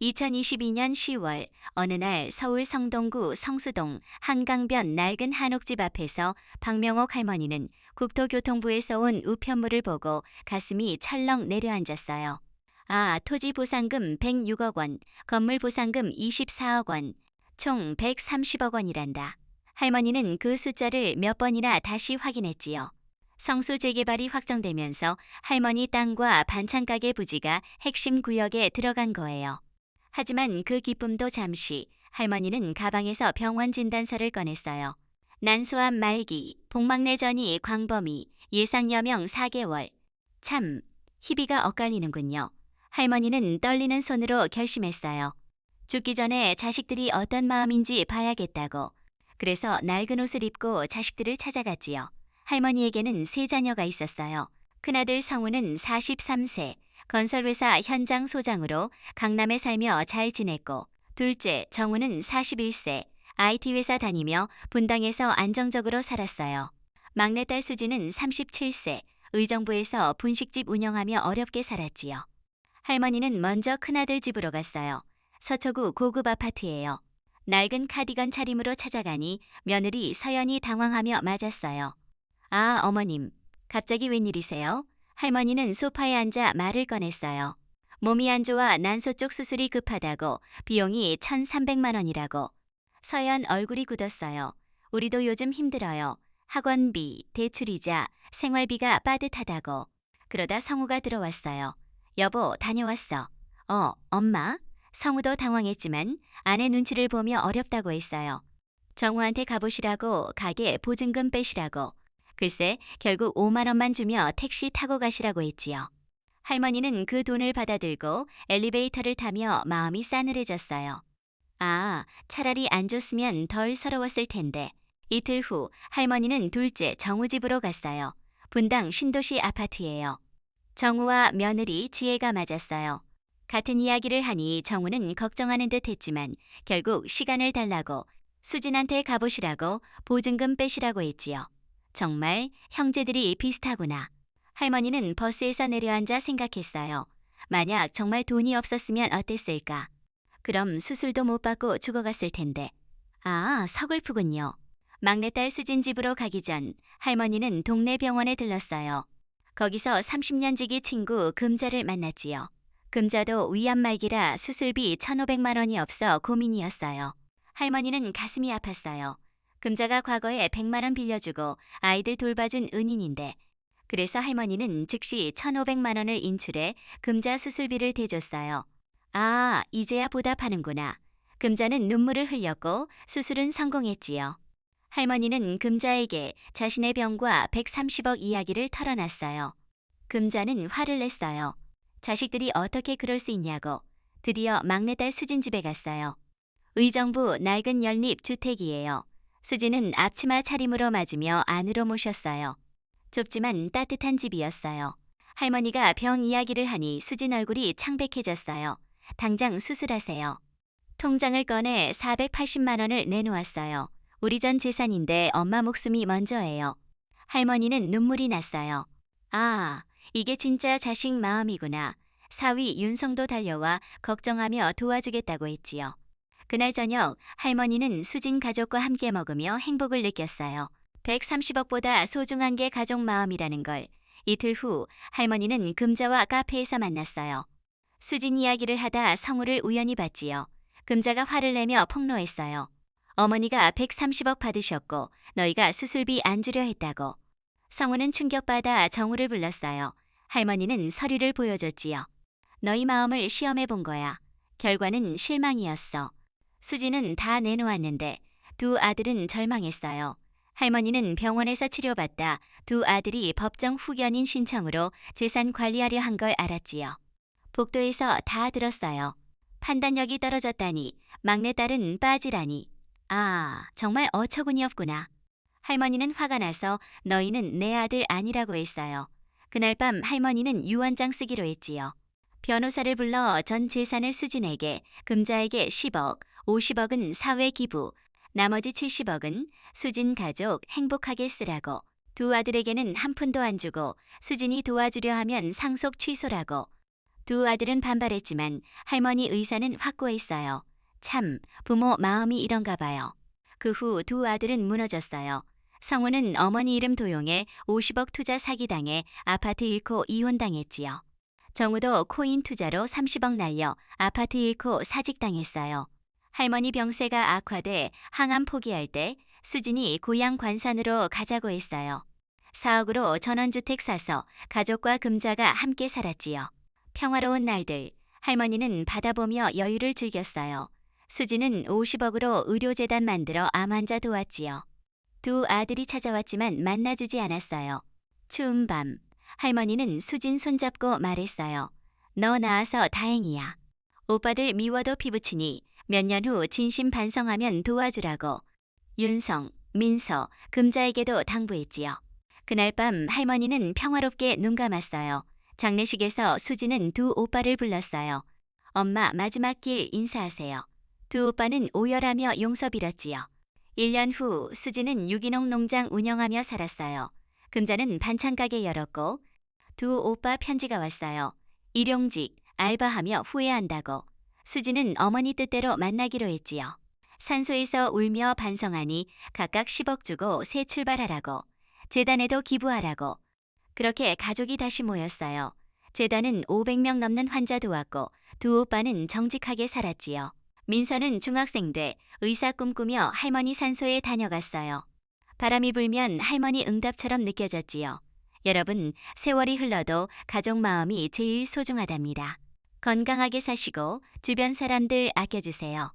2022년 10월 어느 날 서울 성동구 성수동 한강변 낡은 한옥집 앞에서 박명옥 할머니는 국토교통부에서 온 우편물을 보고 가슴이 철렁 내려앉았어요. 아, 토지 보상금 106억 원, 건물 보상금 24억 원, 총 130억 원이란다. 할머니는 그 숫자를 몇 번이나 다시 확인했지요. 성수 재개발이 확정되면서 할머니 땅과 반찬가게 부지가 핵심 구역에 들어간 거예요. 하지만 그 기쁨도 잠시. 할머니는 가방에서 병원 진단서를 꺼냈어요. 난소암 말기, 복막내 전이 광범위, 예상여명 4개월. 참, 희비가 엇갈리는군요. 할머니는 떨리는 손으로 결심했어요. 죽기 전에 자식들이 어떤 마음인지 봐야겠다고. 그래서 낡은 옷을 입고 자식들을 찾아갔지요. 할머니에게는 세 자녀가 있었어요. 큰아들 성우는 43세. 건설회사 현장 소장으로 강남에 살며 잘 지냈고, 둘째 정우는 41세, IT 회사 다니며 분당에서 안정적으로 살았어요. 막내딸 수지는 37세, 의정부에서 분식집 운영하며 어렵게 살았지요. 할머니는 먼저 큰아들 집으로 갔어요. 서초구 고급 아파트예요. 낡은 카디건 차림으로 찾아가니 며느리 서연이 당황하며 맞았어요. 아, 어머님, 갑자기 웬일이세요? 할머니는 소파에 앉아 말을 꺼냈어요. 몸이 안 좋아 난소 쪽 수술이 급하다고, 비용이 1,300만 원이라고. 서연 얼굴이 굳었어요. 우리도 요즘 힘들어요. 학원비, 대출이자, 생활비가 빠듯하다고. 그러다 성우가 들어왔어요. 여보, 다녀왔어. 엄마? 성우도 당황했지만 아내 눈치를 보며 어렵다고 했어요. 정우한테 가보시라고, 가게 보증금 빼시라고. 글쎄, 결국 5만 원만 주며 택시 타고 가시라고 했지요. 할머니는 그 돈을 받아들고 엘리베이터를 타며 마음이 싸늘해졌어요. 아, 차라리 안 줬으면 덜 서러웠을 텐데. 이틀 후 할머니는 둘째 정우 집으로 갔어요. 분당 신도시 아파트예요. 정우와 며느리 지혜가 맞았어요. 같은 이야기를 하니 정우는 걱정하는 듯 했지만 결국 시간을 달라고, 수진한테 가보시라고, 보증금 빼시라고 했지요. 정말 형제들이 비슷하구나. 할머니는 버스에서 내려앉아 생각했어요. 만약 정말 돈이 없었으면 어땠을까? 그럼 수술도 못 받고 죽어갔을 텐데. 아, 서글프군요. 막내딸 수진 집으로 가기 전 할머니는 동네 병원에 들렀어요. 거기서 30년 지기 친구 금자를 만났지요. 금자도 위암말기라 수술비 1,500만 원이 없어 고민이었어요. 할머니는 가슴이 아팠어요. 금자가 과거에 100만 원 빌려주고 아이들 돌봐준 은인인데, 그래서 할머니는 즉시 1,500만 원을 인출해 금자 수술비를 대줬어요. 아, 이제야 보답하는구나. 금자는 눈물을 흘렸고 수술은 성공했지요. 할머니는 금자에게 자신의 병과 130억 이야기를 털어놨어요. 금자는 화를 냈어요. 자식들이 어떻게 그럴 수 있냐고. 드디어 막내딸 수진 집에 갔어요. 의정부 낡은 연립 주택이에요. 수지는 앞치마 차림으로 맞으며 안으로 모셨어요. 좁지만 따뜻한 집이었어요. 할머니가 병 이야기를 하니 수진 얼굴이 창백해졌어요. 당장 수술하세요. 통장을 꺼내 480만 원을 내놓았어요. 우리 전 재산인데 엄마 목숨이 먼저예요. 할머니는 눈물이 났어요. 아, 이게 진짜 자식 마음이구나. 사위 윤성도 달려와 걱정하며 도와주겠다고 했지요. 그날 저녁 할머니는 수진 가족과 함께 먹으며 행복을 느꼈어요. 130억보다 소중한 게 가족 마음이라는 걸. 이틀 후 할머니는 금자와 카페에서 만났어요. 수진 이야기를 하다 성우를 우연히 봤지요. 금자가 화를 내며 폭로했어요. 어머니가 130억 받으셨고 너희가 수술비 안 주려 했다고. 성우는 충격받아 정우를 불렀어요. 할머니는 서류를 보여줬지요. 너희 마음을 시험해 본 거야. 결과는 실망이었어. 수지는 다 내놓았는데 두 아들은 절망했어요. 할머니는 병원에서 치료받다 두 아들이 법정 후견인 신청으로 재산 관리하려 한 걸 알았지요. 복도에서 다 들었어요. 판단력이 떨어졌다니, 막내딸은 빠지라니. 아, 정말 어처구니 없구나. 할머니는 화가 나서 너희는 내 아들 아니라고 했어요. 그날 밤 할머니는 유언장 쓰기로 했지요. 변호사를 불러 전 재산을 수진에게, 금자에게 10억, 50억은 사회 기부, 나머지 70억은 수진 가족 행복하게 쓰라고. 두 아들에게는 한 푼도 안 주고 수진이 도와주려 하면 상속 취소라고. 두 아들은 반발했지만 할머니 의사는 확고했어요. 참, 부모 마음이 이런가 봐요. 그 후 두 아들은 무너졌어요. 성우는 어머니 이름 도용해 50억 투자 사기당해 아파트 잃고 이혼당했지요. 정우도 코인 투자로 30억 날려 아파트 잃고 사직당했어요. 할머니 병세가 악화돼 항암 포기할 때 수진이 고향 관산으로 가자고 했어요. 4억으로 전원주택 사서 가족과 금자가 함께 살았지요. 평화로운 날들, 할머니는 바다 보며 여유를 즐겼어요. 수진은 50억으로 의료재단 만들어 암 환자 도왔지요. 두 아들이 찾아왔지만 만나주지 않았어요. 추운 밤, 할머니는 수진 손잡고 말했어요. 너 나아서 다행이야. 오빠들 미워도 피부치니 몇 년 후 진심 반성하면 도와주라고. 윤성, 민서, 금자에게도 당부했지요. 그날 밤 할머니는 평화롭게 눈 감았어요. 장례식에서 수진은 두 오빠를 불렀어요. 엄마 마지막 길 인사하세요. 두 오빠는 오열하며 용서 빌었지요. 1년 후 수진은 유기농 농장 운영하며 살았어요. 금자는 반찬가게 열었고 두 오빠 편지가 왔어요. 일용직, 알바하며 후회한다고. 수진은 어머니 뜻대로 만나기로 했지요. 산소에서 울며 반성하니 각각 10억 주고 새 출발하라고. 재단에도 기부하라고. 그렇게 가족이 다시 모였어요. 재단은 500명 넘는 환자 도왔고 두 오빠는 정직하게 살았지요. 민서는 중학생 돼 의사 꿈꾸며 할머니 산소에 다녀갔어요. 바람이 불면 할머니 응답처럼 느껴졌지요. 여러분, 세월이 흘러도 가족 마음이 제일 소중하답니다. 건강하게 사시고 주변 사람들 아껴주세요.